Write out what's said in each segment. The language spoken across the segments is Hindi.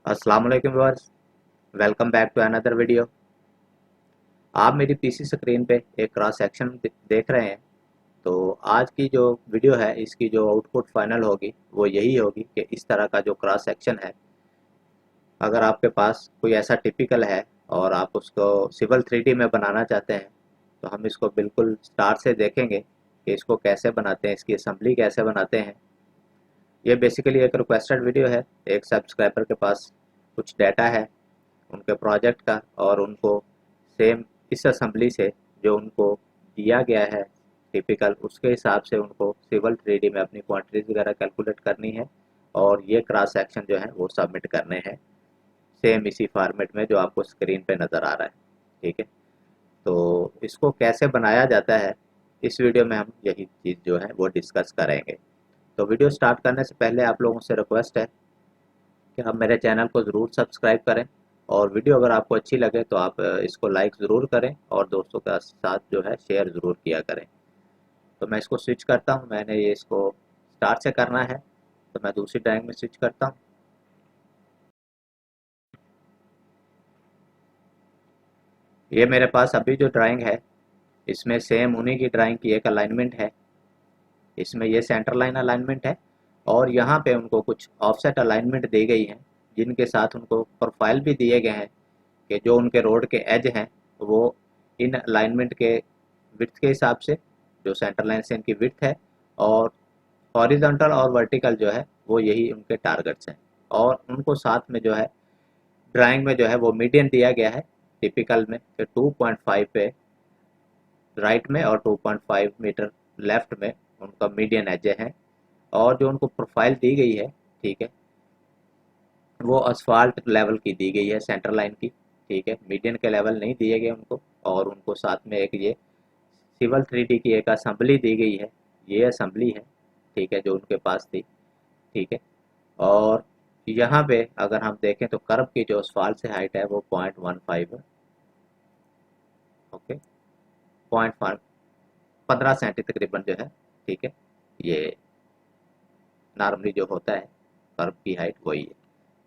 अस्सलाम वालेकुम viewers, welcome back to another video. आप मेरी पीसी स्क्रीन पे एक क्रॉस सेक्शन देख रहे हैं। तो आज की जो वीडियो है इसकी जो आउटपुट फाइनल होगी वो यही होगी कि इस तरह का जो क्रॉस सेक्शन है, अगर आपके पास कोई ऐसा टिपिकल है और आप उसको सिविल 3D में बनाना चाहते हैं तो हम इसको बिल्कुल स्टार्ट से देखेंगे कि इसको कैसे बनाते हैं, इसकी असेंबली कैसे बनाते हैं। ये बेसिकली एक रिक्वेस्टेड वीडियो है। एक सब्सक्राइबर के पास कुछ डाटा है उनके प्रोजेक्ट का, और उनको सेम इस असेंबली से जो उनको दिया गया है टिपिकल, उसके हिसाब से उनको सिविल 3D में अपनी क्वांटिटीज वगैरह कैलकुलेट करनी है और ये क्रॉस सेक्शन जो है वो सबमिट करने हैं सेम इसी फॉर्मेट में जो आपको स्क्रीन पे नज़र आ रहा है। ठीक है, तो इसको कैसे बनाया जाता है इस वीडियो में हम यही चीज़ जो है वो डिस्कस करेंगे। तो वीडियो स्टार्ट करने से पहले आप लोगों से रिक्वेस्ट है कि आप मेरे चैनल को ज़रूर सब्सक्राइब करें, और वीडियो अगर आपको अच्छी लगे तो आप इसको लाइक ज़रूर करें और दोस्तों के साथ जो है शेयर ज़रूर किया करें। तो मैं इसको स्विच करता हूँ, मैंने ये इसको स्टार्ट से करना है तो मैं दूसरी ड्राइंग में स्विच करता हूँ। ये मेरे पास अभी जो ड्राइंग है इसमें सेम उन्हीं की ड्राइंग की एक अलाइनमेंट है। इसमें ये सेंटर लाइन अलाइनमेंट है और यहाँ पे उनको कुछ ऑफसेट अलाइनमेंट दी गई है जिनके साथ उनको प्रोफाइल भी दिए गए हैं कि जो उनके रोड के एज हैं वो इन अलाइनमेंट के विड्थ के हिसाब से, जो सेंटर लाइन से इनकी विड्थ है, और हॉरिजॉन्टल और वर्टिकल जो है वो यही उनके टारगेट्स हैं। और उनको साथ में जो है ड्राइंग में जो है वो मीडियन दिया गया है टिपिकल में कि 2.5 पे राइट में और 2.5 मीटर लेफ्ट में उनका मीडियन एज है। और जो उनको प्रोफाइल दी गई है, ठीक है, वो असफाल्ट लेवल की दी गई है सेंटर लाइन की। ठीक है, मीडियन के लेवल नहीं दिए गए उनको। और उनको साथ में एक ये सिविल 3D की एक असेंबली दी गई है, ये असेंबली है, ठीक है, जो उनके पास थी। ठीक है, और यहाँ पे अगर हम देखें तो कर्व की जो असफाल्ट से हाइट है वो 0.15 है। ओके, 0.15 तकरीबन जो है। ठीक है, ये नॉर्मली जो होता है कर्व की हाइट वही है।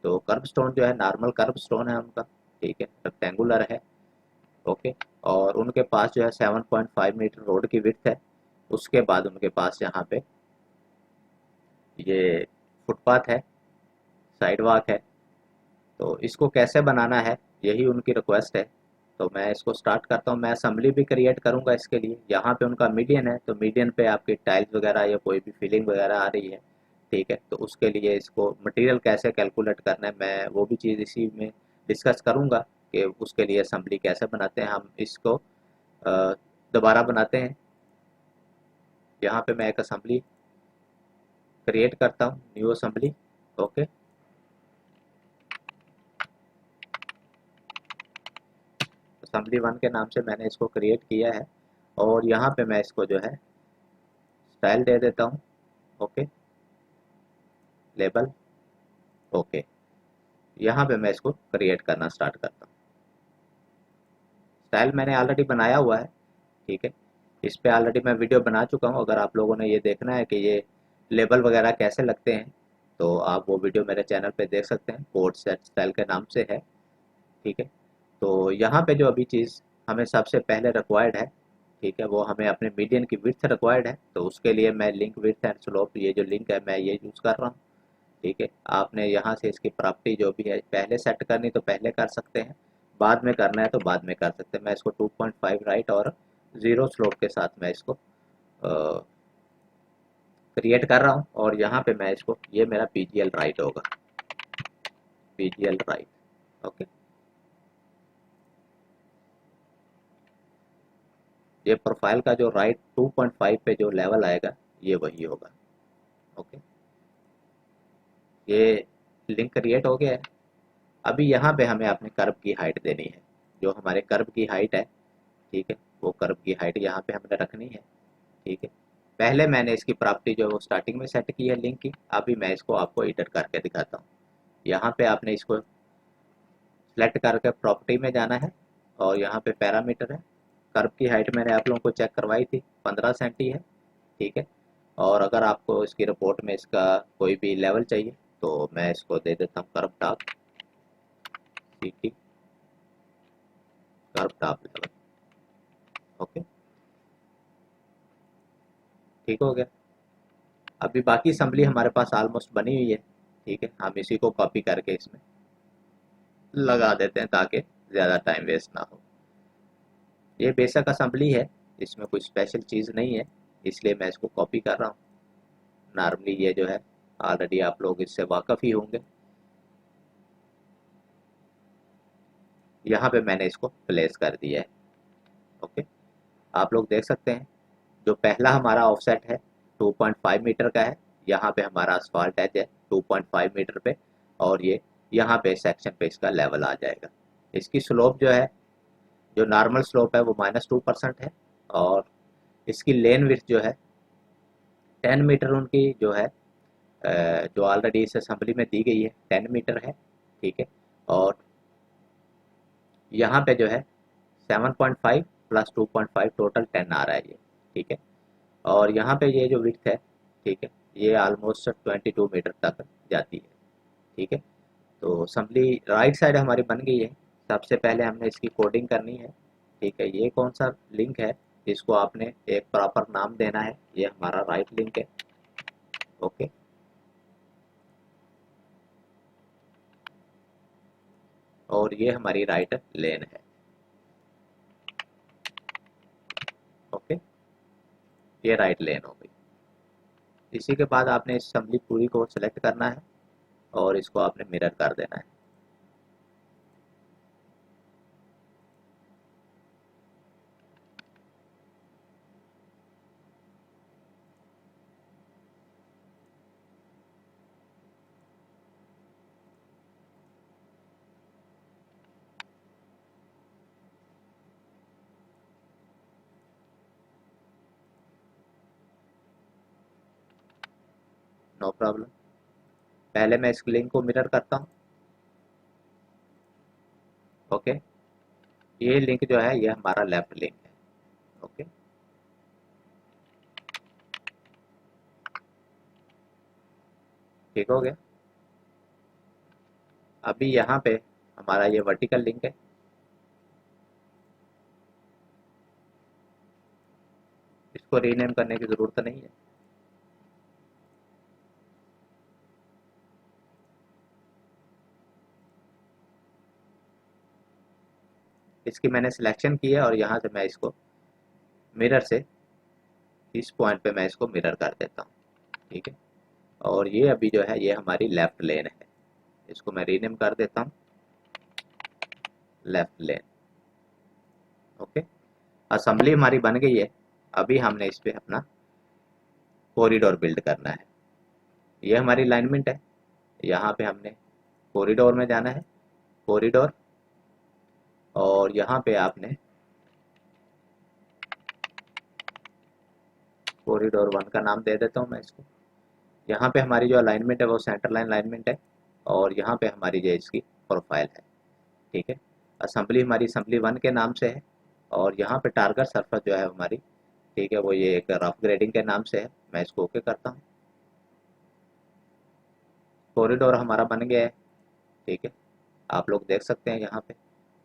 तो कर्व स्टोन जो है नॉर्मल कर्व स्टोन है उनका, ठीक है, रेक्टेंगुलर है। ओके, और उनके पास जो है 7.5 मीटर रोड की विड्थ है। उसके बाद उनके पास यहाँ पे ये फुटपाथ है, साइड वॉक है। तो इसको कैसे बनाना है यही उनकी रिक्वेस्ट है। तो मैं इसको स्टार्ट करता हूँ। मैं असेंबली भी क्रिएट करूँगा इसके लिए। यहाँ पे उनका मीडियन है तो मीडियन पे आपकी टाइल्स वगैरह या कोई भी फिलिंग वगैरह आ रही है। ठीक है, तो उसके लिए इसको मटेरियल कैसे कैलकुलेट करना है मैं वो भी चीज़ इसी में डिस्कस करूँगा कि उसके लिए असेंबली कैसे बनाते हैं। हम इसको दोबारा बनाते हैं। यहाँ पे मैं एक असेंबली क्रिएट करता हूँ, न्यू असेंबली। ओके, असेंबली 1 के नाम से मैंने इसको क्रिएट किया है। और यहाँ पे मैं इसको जो है स्टाइल दे देता हूँ। Okay, label. ओके, यहाँ पे मैं इसको क्रिएट करना स्टार्ट करता हूँ। स्टाइल मैंने ऑलरेडी बनाया हुआ है, ठीक है, इस पे ऑलरेडी मैं वीडियो बना चुका हूँ। अगर आप लोगों ने ये देखना है कि ये लेबल वगैरह कैसे लगते हैं तो आप वो वीडियो मेरे चैनल पे देख सकते हैं, कोड सेट स्टाइल के नाम से है। ठीक है, तो यहाँ पे जो अभी चीज़ हमें सबसे पहले रिक्वायर्ड है, ठीक है, वो हमें अपने मीडियन की विड्थ रिक्वायर्ड है। तो उसके लिए मैं लिंक विड्थ एंड स्लोप, ये जो लिंक है मैं ये यूज़ कर रहा हूँ। ठीक है, आपने यहाँ से इसकी प्रॉपर्टी जो भी है पहले सेट करनी तो पहले कर सकते हैं, बाद में करना है तो बाद में कर सकते हैं। मैं इसको 2.5 राइट और 0 स्लोप के साथ मैं इसको क्रिएट कर रहा हूँ। और यहाँ पे मैं इसको, ये मेरा PGL राइट होगा, PGL राइट। ओके, ये प्रोफाइल का जो राइट 2.5 पे जो लेवल आएगा ये वही होगा। ओके, ये लिंक क्रिएट हो गया है। अभी यहाँ पे हमें अपने कर्व की हाइट देनी है, जो हमारे कर्व की हाइट है, ठीक है, वो कर्व की हाइट यहाँ पे हमने रखनी है। ठीक है, पहले मैंने इसकी प्रॉपर्टी जो है वो स्टार्टिंग में सेट की है लिंक की। अभी मैं इसको आपको एडिट करके दिखाता हूँ। यहाँ पे आपने इसको सेलेक्ट करके प्रॉपर्टी में जाना है और यहाँ पे पैरामीटर है। कर्व की हाइट मैंने आप लोगों को चेक करवाई थी, 15 सेंटी है। ठीक है, और अगर आपको इसकी रिपोर्ट में इसका कोई भी लेवल चाहिए तो मैं इसको दे देता हूँ curve top. PT curve top level. Okay, ठीक हो गया। अभी बाकी असेंबली हमारे पास ऑलमोस्ट बनी हुई है, ठीक है। हम इसी को कॉपी करके इसमें लगा देते हैं ताकि ज़्यादा टाइम वेस्ट ना हो। ये बेसिक असेंबली है, इसमें कोई स्पेशल चीज़ नहीं है, इसलिए मैं इसको कॉपी कर रहा हूँ। नॉर्मली ये जो है ऑलरेडी आप लोग इससे वाकफ़ ही होंगे। यहाँ पे मैंने इसको प्लेस कर दिया है। ओके, आप लोग देख सकते हैं जो पहला हमारा ऑफसेट है 2.5 मीटर का है। यहाँ पे हमारा असफाल्ट एज है 2.5 मीटर पे, और ये यहाँ पे सेक्शन पे इसका लेवल आ जाएगा। इसकी स्लोप जो है, जो नॉर्मल स्लोप है वो -2% है, और इसकी लेन विड्थ जो है 10 मीटर उनकी जो है जो ऑलरेडी इस असेंबली में दी गई है 10 मीटर है, ठीक है। और यहाँ पे जो है 7.5 + 2.5 टोटल 10 आ रहा है ये, ठीक है। और यहाँ पे ये जो विड्थ है, ठीक है, ये ऑलमोस्ट 22 मीटर तक जाती है, ठीक है। तो असेंबली राइट साइड हमारी बन गई है। सबसे पहले हमने इसकी कोडिंग करनी है, ठीक है। ये कौन सा लिंक है, इसको आपने एक प्रॉपर नाम देना है। ये हमारा राइट लिंक है, ओके। और ये हमारी राइट लेन है, ओके। ये राइट लेन हो गई। इसी के बाद आपने इस असेंबली पूरी को सिलेक्ट करना है और इसको आपने मिरर कर देना है। No problem. पहले मैं इस लिंक को मिरर करता हूँ, ओके। ये लिंक जो है ये हमारा लेफ्ट लिंक है, ओके। ठीक हो गया। अभी यहाँ पे हमारा ये वर्टिकल लिंक है, इसको रीनेम करने की ज़रूरत नहीं है। इसकी मैंने सिलेक्शन की है और यहाँ से मैं इसको मिरर से इस पॉइंट पे मैं इसको मिरर कर देता हूँ, ठीक है। और ये अभी जो है ये हमारी लेफ्ट लेन है, इसको मैं रीनेम कर देता हूँ लेफ्ट लेन, ओके। असेंबली हमारी बन गई है। अभी हमने इस पे अपना कॉरिडोर बिल्ड करना है। ये हमारी अलाइनमेंट है, यहाँ पे हमने कॉरिडोर में जाना है, कॉरिडोर। और यहाँ पे आपने कॉरिडोर 1 का नाम दे देता हूँ मैं इसको। यहाँ पे हमारी जो अलाइनमेंट है वो सेंटर लाइन अलाइनमेंट है, और यहाँ पे हमारी जो इसकी प्रोफाइल है, ठीक है। असेंबली हमारी असेंबली 1 के नाम से है, और यहाँ पे टारगेट सरफेस जो है हमारी, ठीक है, वो ये एक रफ ग्रेडिंग के नाम से है। मैं इसको ओके करता हूँ। कॉरिडोर हमारा बन गया है, ठीक है। आप लोग देख सकते हैं यहाँ पे,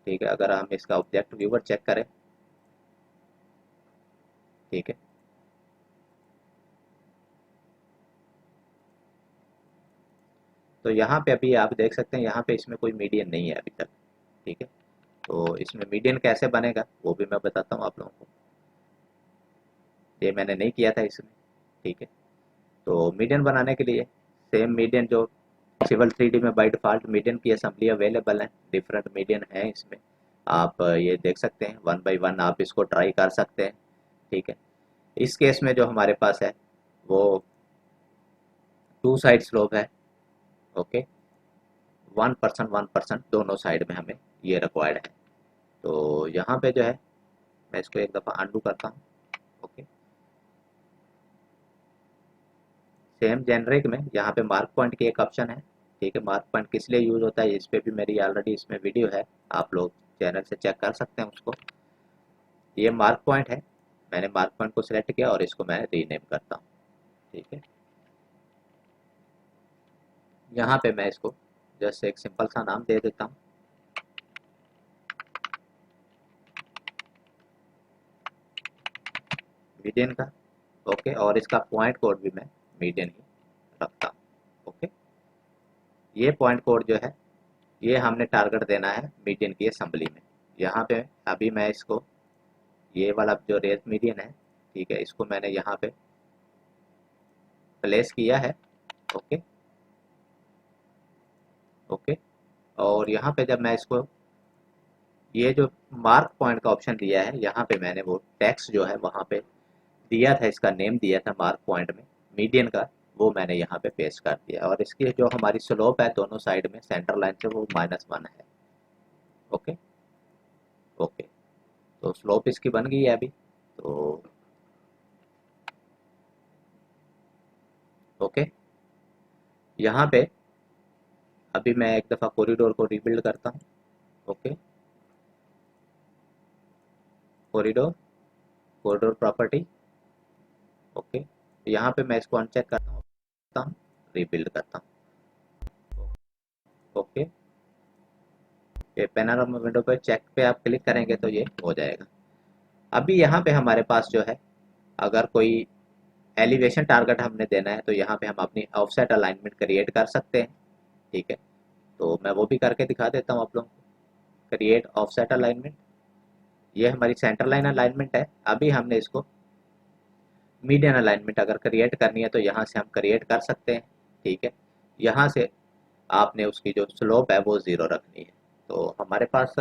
ठीक है। अगर हम इसका ऑब्जेक्ट व्यूवर चेक करें, ठीक है, तो यहाँ पे अभी आप देख सकते हैं यहाँ पे इसमें कोई मीडियन नहीं है अभी तक, ठीक है। तो इसमें मीडियन कैसे बनेगा वो भी मैं बताता हूँ आप लोगों को। ये मैंने नहीं किया था इसमें, ठीक है। तो मीडियन बनाने के लिए सेम मीडियन जो सिविल 3D में बाय डिफ़ॉल्ट मीडियन की असेंबली अवेलेबल है, डिफरेंट मीडियन है इसमें। आप ये देख सकते हैं 1 बाय 1 आप इसको ट्राई कर सकते हैं, ठीक है। इस केस में जो हमारे पास है वो 2 साइड स्लोप है, ओके। 1% दोनों साइड में हमें ये रिक्वायर्ड है। तो यहाँ पे जो है मैं इसको एक दफ़ा अंडू करता हूँ, ओके। सेम जेनरिक में यहाँ पे मार्क पॉइंट की एक ऑप्शन है, ठीक है। मार्क पॉइंट किस लिए यूज़ होता है इस पे भी मेरी ऑलरेडी इसमें वीडियो है, आप लोग चैनल से चेक कर सकते हैं उसको। ये मार्क पॉइंट है, मैंने मार्क पॉइंट को सिलेक्ट किया और इसको मैं रीनेम करता हूँ, ठीक है। यहाँ पे मैं इसको जस्ट एक सिंपल सा नाम दे देता हूँ, मीडियन का। ओके, और इसका पॉइंट कोड भी मैं मीडियन ही रखता हूँ। ओके, ये पॉइंट कोड जो है ये हमने टारगेट देना है मीडियन की असेंबली में। यहाँ पे अभी मैं इसको, ये वाला जो रेस मीडियन है, ठीक है, इसको मैंने यहाँ पे प्लेस किया है। ओके ओके, और यहाँ पे जब मैं इसको, ये जो मार्क पॉइंट का ऑप्शन दिया है, यहाँ पे मैंने वो टेक्स्ट जो है वहाँ पे दिया था, इसका नेम दिया था मार्क पॉइंट में मीडियन का, वो मैंने यहाँ पे पेस्ट कर दिया। और इसकी जो हमारी स्लोप है दोनों साइड में सेंटर लाइन से, वो -1 है। ओके ओके, तो स्लोप इसकी बन गई है अभी। तो ओके, यहाँ पे अभी मैं एक दफ़ा कॉरिडोर को रिबिल्ड करता हूँ। Okay, corridor, corridor property. Okay, यहाँ पे मैं इसको अनचेक करता हूँ, रिबिल्ड करता हूँ। ओके, ये पैनोरामा विंडो पे चेक पे आप क्लिक करेंगे तो ये हो जाएगा। अभी यहाँ पे हमारे पास जो है, अगर कोई एलिवेशन टारगेट हमने देना है तो यहाँ पे हम अपनी ऑफसेट अलाइनमेंट क्रिएट कर सकते हैं। ठीक है, तो मैं वो भी करके दिखा देता हूँ आप लोगों को। क्रिएट ऑफसेट अलाइनमेंट, ये हमारी सेंटर लाइन अलाइनमेंट है। अभी हमने इसको मीडियन अलाइनमेंट अगर क्रिएट करनी है तो यहाँ से हम क्रिएट कर सकते हैं। ठीक है, यहाँ से आपने उसकी जो स्लोप है वो 0 रखनी है। तो हमारे पास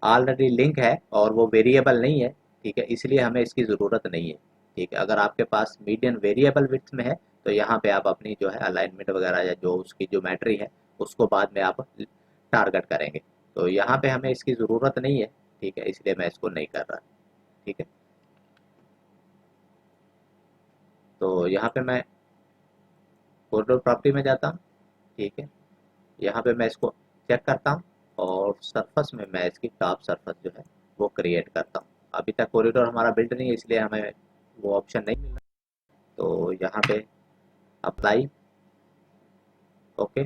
ऑलरेडी लिंक है और वो वेरिएबल नहीं है। ठीक है, इसलिए हमें इसकी ज़रूरत नहीं है। ठीक है, अगर आपके पास मीडियन वेरिएबल विड्थ में है तो यहाँ पे आप अपनी जो है अलाइनमेंट वगैरह या जो उसकी ज्योमेट्री है उसको बाद में आप टारगेट करेंगे। तो यहाँ पे हमें इसकी ज़रूरत नहीं है। ठीक है, इसलिए मैं इसको नहीं कर रहा। ठीक है, तो यहाँ पे मैं कॉरिडोर प्रॉपर्टी में जाता हूँ। ठीक है, यहाँ पे मैं इसको चेक करता हूँ और सरफस में मैं इसकी टॉप सरफस जो है वो क्रिएट करता हूँ। अभी तक कॉरिडोर हमारा बिल्ड नहीं है, इसलिए हमें वो ऑप्शन नहीं मिल रहा। तो यहाँ पे अप्लाई, ओके,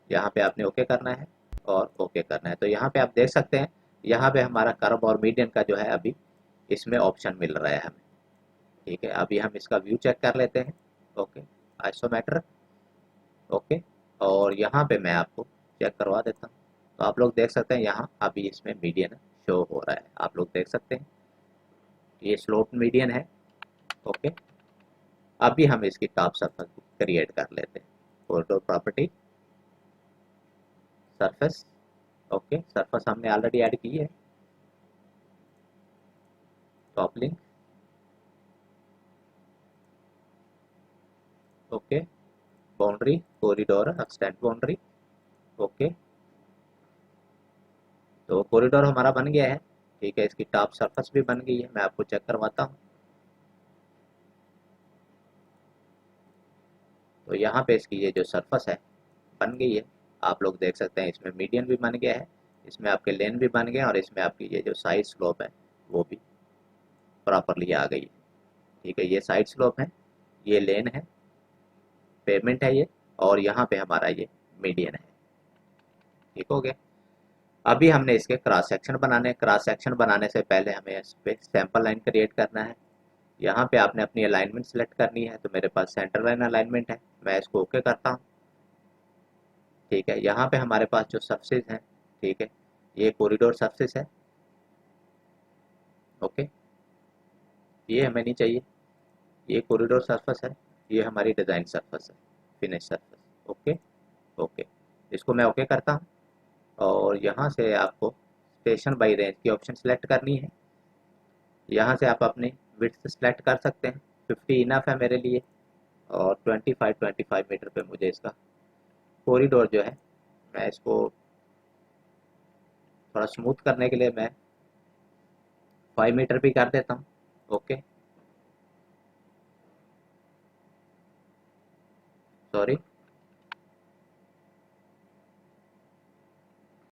यहाँ पे आपने ओके करना है और ओके करना है। तो यहाँ पे आप देख सकते हैं, यहाँ पे हमारा कर्व और मीडियन का जो है अभी इसमें ऑप्शन मिल रहा है हमें। ठीक है, अभी हम इसका व्यू चेक कर लेते हैं। Okay, isometric. ओके, और यहाँ पे मैं आपको चेक करवा देता हूँ। तो आप लोग देख सकते हैं यहाँ अभी इसमें मीडियन शो हो रहा है, आप लोग देख सकते हैं ये स्लोप मीडियन है। ओके, अभी हम इसकी टॉप सरफेस क्रिएट कर लेते हैं। Corridor property, surface. Okay, surface हमने ऑलरेडी ऐड की है। Top link, okay, boundary, corridor extend boundary. Okay, तो कॉरिडोर हमारा बन गया है। ठीक है, इसकी टॉप सरफेस भी बन गई है, मैं आपको चेक करवाता हूँ। तो यहाँ पे इसकी ये जो सरफेस है बन गई है, आप लोग देख सकते हैं इसमें मीडियन भी बन गया है, इसमें आपके लेन भी बन गए और इसमें आपकी ये जो साइड स्लोप है वो भी प्रॉपरली आ गई है। ठीक है, ये साइड स्लोप है, ये लेन है, पेमेंट है ये, और यहाँ पे हमारा ये मीडियन है। ठीक हो गया। अभी हमने इसके क्रॉस सेक्शन बनाने, क्रॉस सेक्शन बनाने से पहले हमें इस पे सैंपल लाइन क्रिएट करना है। यहाँ पे आपने अपनी अलाइनमेंट सेलेक्ट करनी है, तो मेरे पास सेंटर लाइन अलाइनमेंट है, मैं इसको ओके करता हूँ। ठीक है, यहाँ पे हमारे पास जो सरफेस हैं, ठीक है, ये कॉरिडोर सरफेस है। ओके, ये हमें नहीं चाहिए, ये कॉरिडोर सरफेस है, ये हमारी डिज़ाइन सरफेस है, फिनिश सरफेस। ओके ओके, इसको मैं ओके करता हूँ। और यहाँ से आपको स्टेशन बाई रेंज की ऑप्शन सेलेक्ट करनी है। यहाँ से आप अपनी विड्थ सेलेक्ट कर सकते हैं, 50 इनफ है मेरे लिए, और 25 मीटर पे मुझे इसका कॉरिडोर जो है, मैं इसको थोड़ा स्मूथ करने के लिए मैं 5 मीटर भी कर देता हूँ। Okay, sorry,